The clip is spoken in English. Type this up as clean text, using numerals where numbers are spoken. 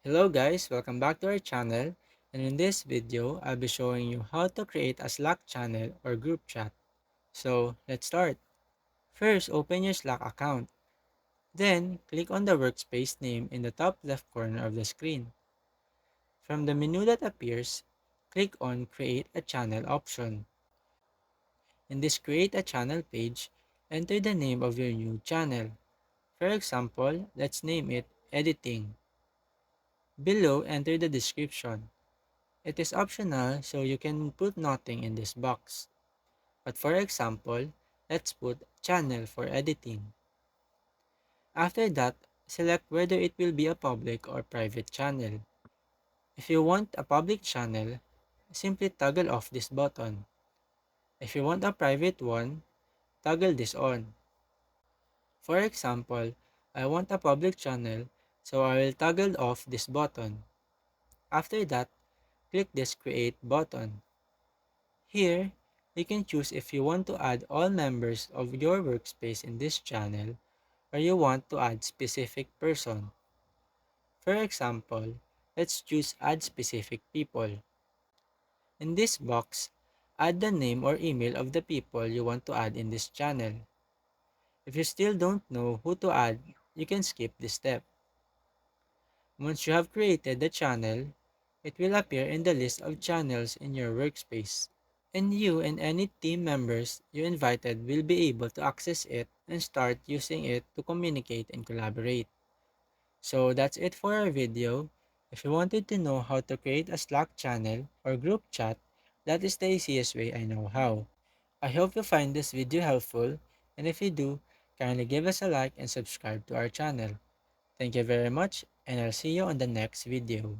Hello guys, welcome back to our channel, and in this video, I'll be showing you how to create a Slack channel or group chat. So, let's start. First, open your Slack account. Then, click on the workspace name in the top left corner of the screen. From the menu that appears, click on Create a Channel option. In this Create a Channel page, enter the name of your new channel. For example, let's name it Editing. Below, enter the description. It is optional, so you can put nothing in this box. But for example, let's put channel for editing. After that, select whether it will be a public or private channel. If you want a public channel, simply toggle off this button. If you want a private one, toggle this on. For example, I want a public channel, so I will toggle off this button. After that, click this create button. Here, you can choose if you want to add all members of your workspace in this channel or you want to add specific person. For example, let's choose add specific people. In this box, add the name or email of the people you want to add in this channel. If you still don't know who to add, you can skip this step. Once you have created the channel, it will appear in the list of channels in your workspace. And you and any team members you invited will be able to access it and start using it to communicate and collaborate. So that's it for our video. If you wanted to know how to create a Slack channel or group chat, that is the easiest way I know how. I hope you find this video helpful, and if you do, kindly give us a like and subscribe to our channel. Thank you very much, and I'll see you on the next video.